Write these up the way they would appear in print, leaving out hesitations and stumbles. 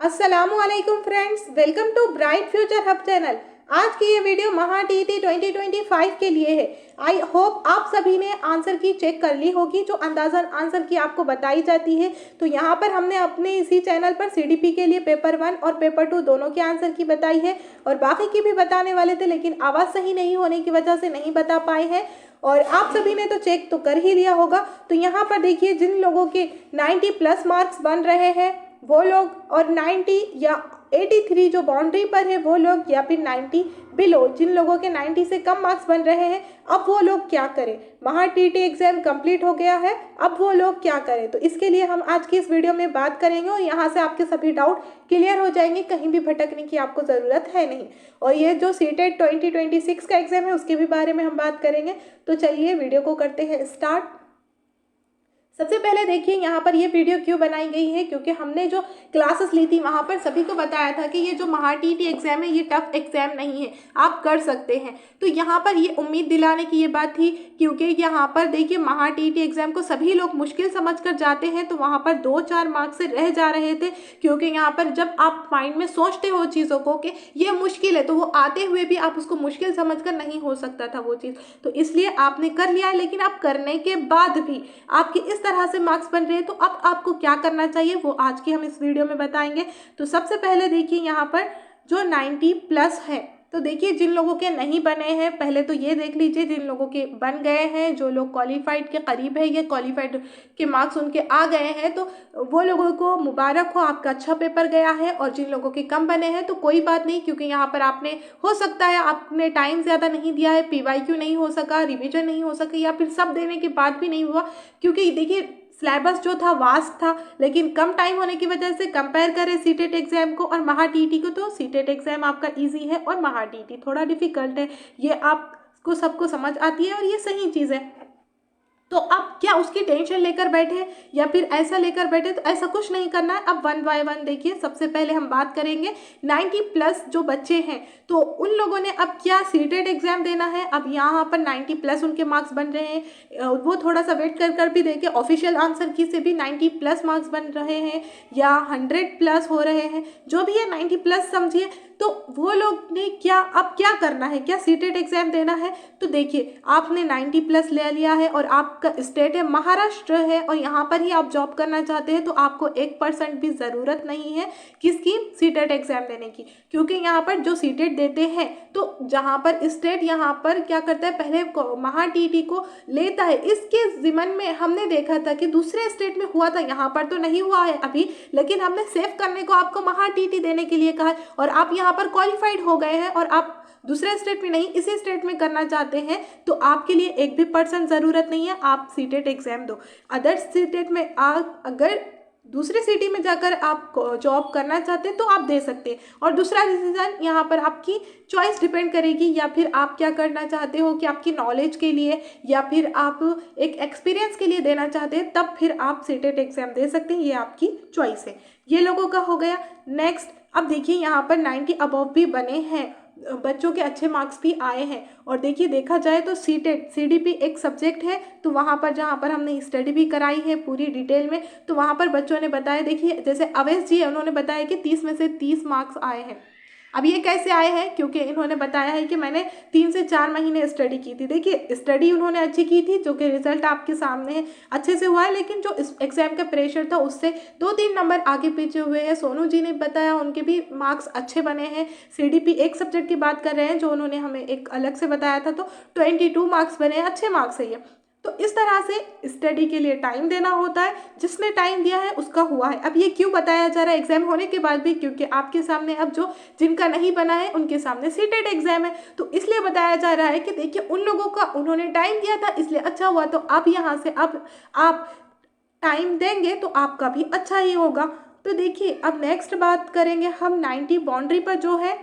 अस्सलामुअलैकुम friends, welcome to bright future hub channel. आज की ये वीडियो महा टीईटी 2025 के लिए है। आई होप आप सभी ने आंसर की चेक कर ली होगी, जो अंदाज़न आंसर की आपको बताई जाती है। तो यहाँ पर हमने अपने इसी चैनल पर सीडीपी के लिए पेपर 1 और पेपर 2 दोनों के आंसर की बताई है, और बाकी की भी बताने वाले थे, लेकिन आवाज़ सही नहीं होने की वजह से नहीं बता पाए हैं। और आप सभी ने तो चेक तो कर ही लिया होगा। तो यहाँ पर देखिए, जिन लोगों के 90 प्लस मार्क्स बन रहे हैं वो लोग, और 90 या 83 जो बाउंड्री पर है वो लोग, या फिर 90 बिलो जिन लोगों के 90 से कम मार्क्स बन रहे हैं, अब वो लोग क्या करें। महा टीटी एग्जाम कंप्लीट हो गया है, अब वो लोग क्या करें। तो इसके लिए हम आज की इस वीडियो में बात करेंगे, और यहाँ से आपके सभी डाउट क्लियर हो जाएंगे, कहीं भी भटकने की आपको ज़रूरत है नहीं। और ये जो सीटेट 2026 का एग्जाम है उसके भी बारे में हम बात करेंगे। तो चलिए वीडियो को करते हैं स्टार्ट। सबसे पहले देखिए, यहाँ पर ये वीडियो क्यों बनाई गई है, क्योंकि हमने जो क्लासेस ली थी वहाँ पर सभी को बताया था कि ये जो महा टीटी एग्जाम है ये टफ एग्जाम नहीं है, आप कर सकते हैं। तो यहाँ पर ये उम्मीद दिलाने की ये बात थी, क्योंकि यहाँ पर देखिए महा टीटी एग्जाम को सभी लोग मुश्किल समझ कर जाते हैं, तो वहाँ पर 2-4 मार्क्स से रह जा रहे थे। क्योंकि यहाँ पर जब आप माइंड में सोचते हो चीज़ों को कि ये मुश्किल है, तो वो आते हुए भी आप उसको मुश्किल समझ कर नहीं हो सकता था वो चीज़, तो इसलिए आपने कर लिया। लेकिन आप करने के बाद भी आपकी इस तरह से मार्क्स बन रहे हैं, तो अब आपको क्या करना चाहिए वो आज की हम इस वीडियो में बताएंगे। तो सबसे पहले देखिए, यहाँ पर जो 90 प्लस है, तो देखिए जिन लोगों के नहीं बने हैं पहले तो ये देख लीजिए, जिन लोगों के बन गए हैं, जो लोग क्वालिफाइड के करीब है, ये क्वालिफाइड के मार्क्स उनके आ गए हैं, तो वो लोगों को मुबारक हो, आपका अच्छा पेपर गया है। और जिन लोगों के कम बने हैं तो कोई बात नहीं, क्योंकि यहाँ पर आपने हो सकता है आपने टाइम ज़्यादा नहीं दिया है, पीवाईक्यू नहीं हो सका, रिविजन नहीं हो सका, या फिर सब देने के बाद भी नहीं हुआ। क्योंकि देखिए सिलेबस जो था वास्ट था, लेकिन कम टाइम होने की वजह से कंपेयर करें सीटेट एग्जाम को और महा टीटी को, तो सीटेट एग्जाम आपका इजी है और महा टीटी थोड़ा डिफिकल्ट है। ये आपको सबको समझ आती है और ये सही चीज़ है। तो अब क्या उसकी टेंशन लेकर बैठे या फिर ऐसा लेकर बैठे, तो ऐसा कुछ नहीं करना है। अब 1 बाय 1 देखिए, सबसे पहले हम बात करेंगे 90 प्लस जो बच्चे हैं, तो उन लोगों ने अब क्या सीटेट एग्जाम देना है। अब यहाँ पर 90 प्लस उनके मार्क्स बन रहे हैं, वो थोड़ा सा वेट कर भी देखिए, ऑफिशियल आंसर की से भी 90 प्लस मार्क्स बन रहे हैं या 100 प्लस हो रहे हैं, जो भी है 90 प्लस समझिए। तो वो लोग ने क्या अब क्या करना है, क्या सीटेट एग्जाम देना है। तो देखिए, आपने 90 प्लस ले लिया है और आपका स्टेट है महाराष्ट्र है, और यहाँ पर ही आप जॉब करना चाहते हैं, तो आपको 1% भी ज़रूरत नहीं है किसकी, सीटेट एग्जाम देने की। क्योंकि यहाँ पर जो सीटेट देते हैं, तो जहाँ पर स्टेट यहाँ पर क्या करता है, पहले महा टीटी को लेता है। इसके ज़िम्मन में हमने देखा था कि दूसरे स्टेट में हुआ था, यहाँ पर तो नहीं हुआ है अभी, लेकिन हमने सेव करने को आपको महा टीटी देने के लिए कहा है, और आप यहाँ पर क्वालिफाइड हो गए हैं और आप दूसरे स्टेट में नहीं इसी स्टेट में करना चाहते हैं, तो आपके लिए 1% ज़रूरत नहीं है, आप सीटेट एग्जाम दो। अदर स्टेट में आप अगर दूसरे सिटी में जाकर आप जॉब करना चाहते हैं तो आप दे सकते हैं, और दूसरा डिसीजन यहाँ पर आपकी चॉइस डिपेंड करेगी, या फिर आप क्या करना चाहते हो कि आपकी नॉलेज के लिए या फिर आप एक एक्सपीरियंस के लिए देना चाहते हैं, तब फिर आप सीटेट एग्जाम दे सकते हैं, ये आपकी चॉइस है। ये लोगों का हो गया। नेक्स्ट, अब देखिए यहाँ पर 90 अबव भी बने हैं, बच्चों के अच्छे मार्क्स भी आए हैं। और देखिए, देखा जाए तो सीटेट सीडीपी एक सब्जेक्ट है, तो वहाँ पर जहाँ पर हमने स्टडी भी कराई है पूरी डिटेल में, तो वहाँ पर बच्चों ने बताया, देखिए जैसे अवैस जी है, उन्होंने बताया कि 30 में से 30 मार्क्स आए हैं। अब ये कैसे आए हैं, क्योंकि इन्होंने बताया है कि मैंने 3 से 4 महीने स्टडी की थी। देखिए, स्टडी उन्होंने अच्छी की थी, जो कि रिजल्ट आपके सामने है, अच्छे से हुआ है, लेकिन जो इस एग्जाम का प्रेशर था उससे 2-3 नंबर आगे पीछे हुए हैं। सोनू जी ने बताया, उनके भी मार्क्स अच्छे बने हैं। सीडीपी एक सब्जेक्ट की बात कर रहे हैं, जो उन्होंने हमें एक अलग से बताया था, तो 22 मार्क्स बने हैं, अच्छे मार्क्स है ये। तो इस तरह से स्टडी के लिए टाइम देना होता है, जिसने टाइम दिया है उसका हुआ है। अब ये क्यों बताया जा रहा है एग्जाम होने के बाद भी, क्योंकि आपके सामने अब जो जिनका नहीं बना है उनके सामने सीटेट एग्जाम है, तो इसलिए बताया जा रहा है कि देखिए उन लोगों का उन्होंने टाइम दिया था इसलिए अच्छा हुआ, तो अब यहाँ से अब आप टाइम देंगे तो आपका भी अच्छा ही होगा। तो देखिए, अब नेक्स्ट बात करेंगे हम 90 बाउंड्री पर जो है,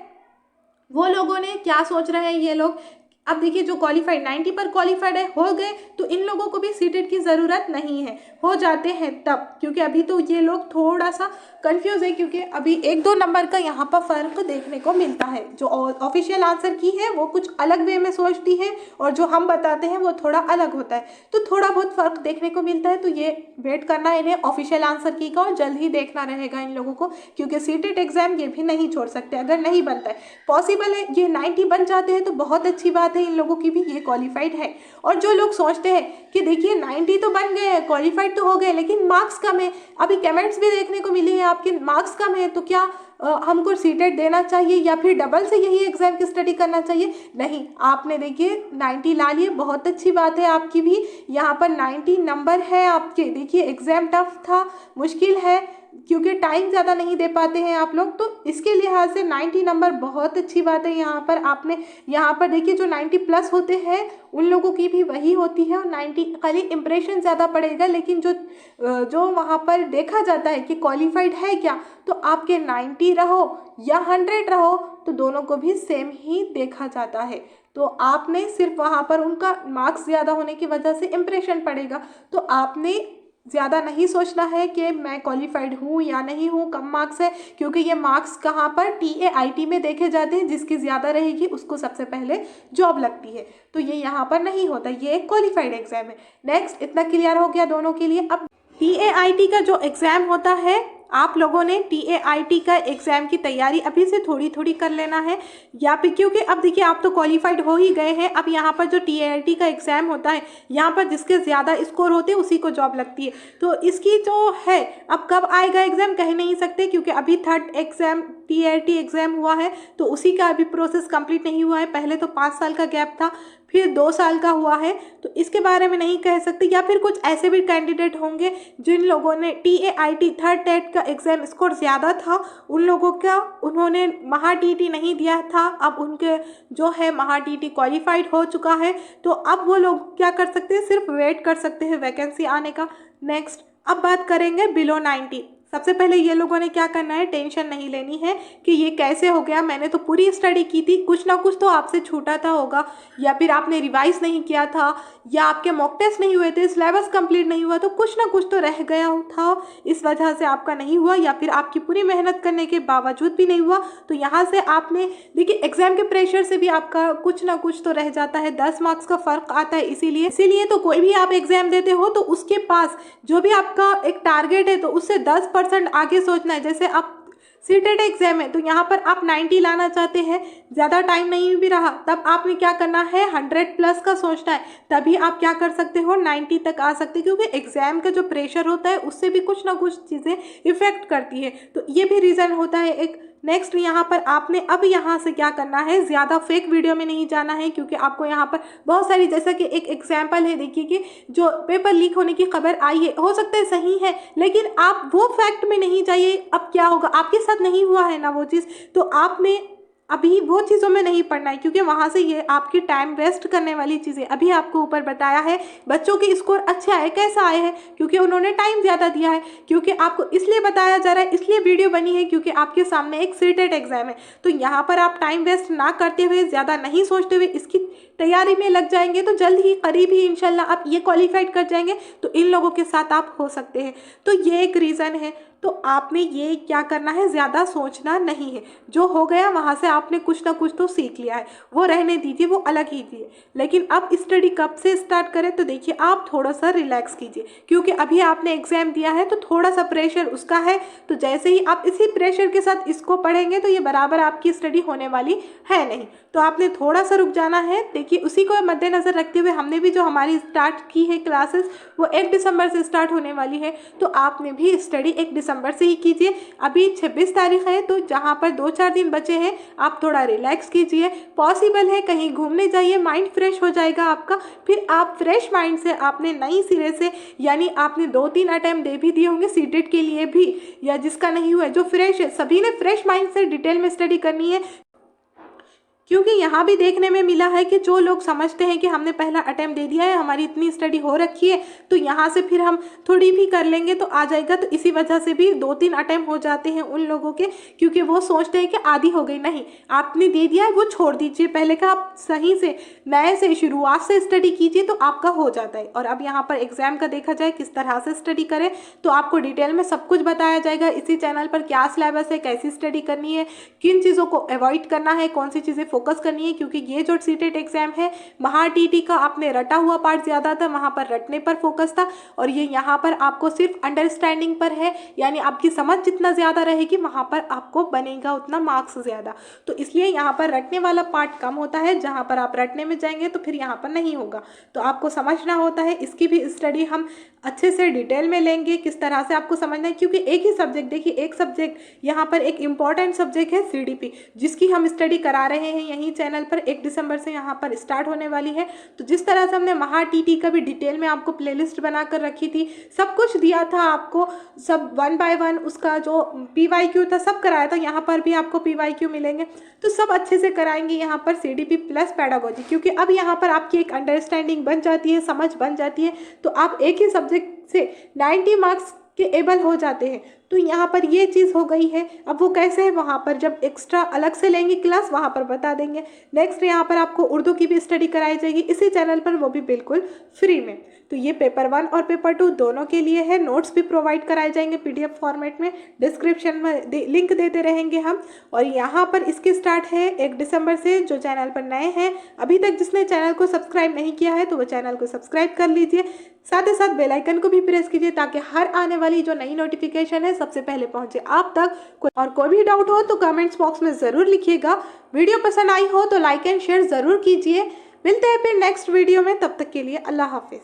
वो लोगों ने क्या सोच रहे हैं ये लोग। अब देखिए जो क्वालिफाइड 90 पर क्वालिफाइड है हो गए, तो इन लोगों को भी सीटेट की ज़रूरत नहीं है, हो जाते हैं तब, क्योंकि अभी तो ये लोग थोड़ा सा कंफ्यूज है, क्योंकि अभी 1-2 नंबर का यहाँ पर फ़र्क देखने को मिलता है। जो ऑफिशियल आंसर की है वो कुछ अलग वे में सोचती है, और जो हम बताते हैं वो थोड़ा अलग होता है, तो थोड़ा बहुत फ़र्क देखने को मिलता है। तो ये वेट करना है इन्हें ऑफिशियल आंसर की का, और जल्द ही देखना रहेगा इन लोगों को, क्योंकि सीटेट एग्जाम ये भी नहीं छोड़ सकते। अगर नहीं बनता है, पॉसिबल है ये 90 बन जाते हैं तो बहुत अच्छी बात है, इन लोगों की भी ये क्वालिफाइड है। और जो लोग सोचते हैं कि देखिए 90 तो बन गए हैं, क्वालिफाइड तो हो गए, लेकिन मार्क्स कम है, अभी कमेंट्स भी देखने को मिले हैं आपके मार्क्स कम है, तो क्या हमको सीटेट देना चाहिए या फिर डबल से यही एग्जाम की स्टडी करना चाहिए? नहीं, आपने देखिए 90 ला लिए, बहुत अच्छी बात है आपकी भी, यहाँ पर 90 नंबर है आपके। देखिए एग्जाम टफ था, मुश्किल है, क्योंकि टाइम ज़्यादा नहीं दे पाते हैं आप लोग, तो इसके लिहाज से 90 नंबर बहुत अच्छी बात है। यहाँ पर आपने, यहाँ पर देखिए जो 90 प्लस होते हैं उन लोगों की भी वही होती है, और 90 खाली इम्प्रेशन ज़्यादा पड़ेगा, लेकिन जो वहाँ पर देखा जाता है कि क्वालिफाइड है क्या, तो आपके 90 रहो या 100 रहो, तो दोनों को भी सेम ही देखा जाता है। तो आपने सिर्फ वहाँ पर उनका मार्क्स ज़्यादा होने की वजह से इम्प्रेशन पड़ेगा, तो आपने ज़्यादा नहीं सोचना है कि मैं क्वालिफाइड हूँ या नहीं हूँ, कम मार्क्स है, क्योंकि ये मार्क्स कहाँ पर TAIT में देखे जाते हैं, जिसकी ज़्यादा रहेगी उसको सबसे पहले जॉब लगती है, तो ये यहाँ पर नहीं होता, ये एक क्वालिफाइड एग्जाम है। नेक्स्ट, इतना क्लियर हो गया दोनों के लिए। अब TAIT का जो एग्ज़ाम होता है, आप लोगों ने TAIT का एग्ज़ाम की तैयारी अभी से थोड़ी थोड़ी कर लेना है, या फिर क्योंकि अब देखिए आप तो क्वालिफाइड हो ही गए हैं, अब यहाँ पर जो TAIT का एग्ज़ाम होता है, यहाँ पर जिसके ज़्यादा स्कोर होते हैं उसी को जॉब लगती है, तो इसकी जो है अब कब आएगा एग्ज़ाम कह नहीं सकते, क्योंकि अभी 3rd एग्ज़ाम TAIT एग्ज़ाम हुआ है, तो उसी का अभी प्रोसेस कंप्लीट नहीं हुआ है। पहले तो 5 साल का गैप था, फिर 2 साल का हुआ है, तो इसके बारे में नहीं कह सकते। या फिर कुछ ऐसे भी कैंडिडेट होंगे जिन लोगों ने TAIT 3rd टेट का एग्ज़ाम स्कोर ज़्यादा था, उन लोगों का उन्होंने महा TT नहीं दिया था, अब उनके जो है महा TT क्वालिफाइड हो चुका है, तो अब वो लोग क्या कर सकते हैं, सिर्फ वेट कर सकते हैं वैकेंसी आने का। नेक्स्ट, अब बात करेंगे बिलो 90। सबसे पहले ये लोगों ने क्या करना है, टेंशन नहीं लेनी है कि ये कैसे हो गया, मैंने तो पूरी स्टडी की थी, कुछ ना कुछ तो आपसे छूटा था होगा, या फिर आपने रिवाइज नहीं किया था, या आपके मॉक टेस्ट नहीं हुए थे, सिलेबस कंप्लीट नहीं हुआ, तो कुछ ना कुछ तो रह गया था, इस वजह से आपका नहीं हुआ, या फिर आपकी पूरी मेहनत करने के बावजूद भी नहीं हुआ। तो यहाँ से आपने देखिए एग्जाम के प्रेशर से भी आपका कुछ ना कुछ तो रह जाता है, 10 मार्क्स का फर्क आता है, इसीलिए तो कोई भी आप एग्जाम देते हो तो उसके पास जो भी आपका एक टारगेट है तो उससे 10% आगे सोचना है। जैसे आप सीटेट एग्जाम है तो यहाँ पर आप 90 लाना चाहते हैं, ज़्यादा टाइम नहीं भी रहा, तब आपने क्या करना है, 100 प्लस का सोचना है, तभी आप क्या कर सकते हो, 90 तक आ सकते हैं, क्योंकि एग्जाम का जो प्रेशर होता है उससे भी कुछ ना कुछ चीज़ें इफेक्ट करती है, तो ये भी रीज़न होता है एक। नेक्स्ट, यहाँ पर आपने अब यहाँ से क्या करना है, ज़्यादा फेक वीडियो में नहीं जाना है, क्योंकि आपको यहाँ पर बहुत सारी, जैसा कि एक एग्जाम्पल है, देखिए कि जो पेपर लीक होने की खबर आई है, हो सकता है सही है, लेकिन आप वो फैक्ट में नहीं जाइए, अब क्या होगा, आपके साथ नहीं हुआ है ना वो चीज़, तो आपने अभी वो चीज़ों में नहीं पढ़ना है, क्योंकि वहाँ से ये आपकी टाइम वेस्ट करने वाली चीज़ें। अभी आपको ऊपर बताया है बच्चों के स्कोर अच्छे आए, कैसा आए हैं, क्योंकि उन्होंने टाइम ज़्यादा दिया है, क्योंकि आपको इसलिए बताया जा रहा है, इसलिए वीडियो बनी है, क्योंकि आपके सामने एक सीटेट एग्जाम है, तो यहाँ पर आप टाइम वेस्ट ना करते हुए, ज़्यादा नहीं सोचते हुए इसकी तैयारी में लग जाएंगे, तो जल्द ही करीब ही इंशाल्लाह आप ये क्वालिफाइड कर जाएंगे, तो इन लोगों के साथ आप हो सकते हैं। तो ये एक रीज़न है, तो आपने ये क्या करना है, ज़्यादा सोचना नहीं है, जो हो गया वहाँ से आपने कुछ ना कुछ तो सीख लिया है, वो रहने दीजिए, वो अलग ही थी। लेकिन अब स्टडी कब से स्टार्ट करें, तो देखिए आप थोड़ा सा रिलैक्स कीजिए, क्योंकि अभी आपने एग्जाम दिया है तो थोड़ा सा प्रेशर उसका है, तो जैसे ही आप इसी प्रेशर के साथ इसको पढ़ेंगे तो ये बराबर आपकी स्टडी होने वाली है नहीं, तो आपने थोड़ा सा रुक जाना है। देखिए उसी को मद्देनज़र रखते हुए हमने भी जो हमारी स्टार्ट की है क्लासेस वो 1 दिसंबर से स्टार्ट होने वाली है, तो आपने भी स्टडी 1 दिसंबर से ही कीजिए। अभी 26 तारीख है, तो जहाँ पर 2-4 दिन बचे हैं आप थोड़ा रिलैक्स कीजिए, पॉसिबल है कहीं घूमने जाइए, माइंड फ्रेश हो जाएगा आपका, फिर आप फ्रेश माइंड से आपने नई सिरे से, यानी आपने 2-3 अटैम्प्ट दे भी दिए होंगे सीटेट के लिए भी, या जिसका नहीं हुआ है, जो फ्रेश है, सभी ने फ्रेश माइंड से डिटेल में स्टडी करनी है, क्योंकि यहाँ भी देखने में मिला है कि जो लोग समझते हैं कि हमने पहला अटेम्प्ट दे दिया है, हमारी इतनी स्टडी हो रखी है, तो यहाँ से फिर हम थोड़ी भी कर लेंगे तो आ जाएगा, तो इसी वजह से भी 2-3 अटेम्प्ट हो जाते हैं उन लोगों के, क्योंकि वो सोचते हैं कि आधी हो गई। नहीं, आपने दे दिया है वो छोड़ दीजिए, पहले का आप सही से नए से शुरुआत से स्टडी कीजिए तो आपका हो जाता है। और अब यहाँ पर एग्जाम का देखा जाए किस तरह से स्टडी करें, तो आपको डिटेल में सब कुछ बताया जाएगा इसी चैनल पर। क्या सिलेबस है, कैसी स्टडी करनी है, किन चीज़ों को अवॉइड करना है, कौन सी चीज़ें फोकस करनी है, क्योंकि ये जो सीटेट एग्जाम है महा टीटी का, आपने रटा हुआ पार्ट ज़्यादा था, वहाँ पर रटने पर फोकस था, और ये यहाँ पर आपको सिर्फ अंडरस्टैंडिंग पर है, यानी आपकी समझ जितना ज़्यादा रहेगी वहाँ पर आपको बनेगा उतना मार्क्स ज़्यादा। तो इसलिए यहाँ पर रटने वाला पार्ट कम होता है, जहाँ पर आप रटने में जाएंगे तो फिर यहाँ पर नहीं होगा, तो आपको समझना होता है। इसकी भी स्टडी हम अच्छे से डिटेल में लेंगे, किस तरह से आपको समझना है, क्योंकि एक ही सब्जेक्ट, देखिए एक सब्जेक्ट यहाँ पर एक इम्पॉर्टेंट सब्जेक्ट है सीडीपी, जिसकी हम स्टडी करा रहे हैं यहीं चैनल पर। 1 दिसंबर से यहाँ पर स्टार्ट होने वाली है। तो जिस तरह से हमने महा टीटी का भी डिटेल में आपको प्लेलिस्ट बनाकर रखी थी, सब कुछ दिया था आपको, सब 1 बाय 1 उसका जो PYQ था सब कराया था, यहाँ पर भी आपको PYQ मिलेंगे, तो सब अच्छे से कराएंगे यहाँ पर CDP प्लस पैडागोजी, क्योंकि अब यहाँ पर आपकी एक अंडरस्टैंडिंग बन जाती है, समझ बन जाती है, तो आप एक ही सब्जेक्ट से 90 मार्क्स के एबल हो जाते हैं। तो यहाँ पर ये चीज़ हो गई है। अब वो कैसे है, वहाँ पर जब एक्स्ट्रा अलग से लेंगे क्लास वहाँ पर बता देंगे। नेक्स्ट यहाँ पर आपको उर्दू की भी स्टडी कराई जाएगी इसी चैनल पर, वो भी बिल्कुल फ्री में। तो ये पेपर 1 और पेपर 2 दोनों के लिए है। नोट्स भी प्रोवाइड कराए जाएंगे PDF फॉर्मेट में, डिस्क्रिप्शन में लिंक देते रहेंगे हम। और यहाँ पर इसकी स्टार्ट है 1 दिसंबर से। जो चैनल पर नए हैं, अभी तक जिसने चैनल को सब्सक्राइब नहीं किया है तो वो चैनल को सब्सक्राइब कर लीजिए, साथ ही साथ बेल आइकन को भी प्रेस कीजिए, ताकि हर आने वाली जो नई नोटिफिकेशन है सबसे पहले पहुंचे आप तक। और कोई भी डाउट हो तो कमेंट्स बॉक्स में ज़रूर लिखिएगा। वीडियो पसंद आई हो तो लाइक एंड शेयर ज़रूर कीजिए। मिलते हैं फिर नेक्स्ट वीडियो में, तब तक के लिए अल्लाह हाफिज़।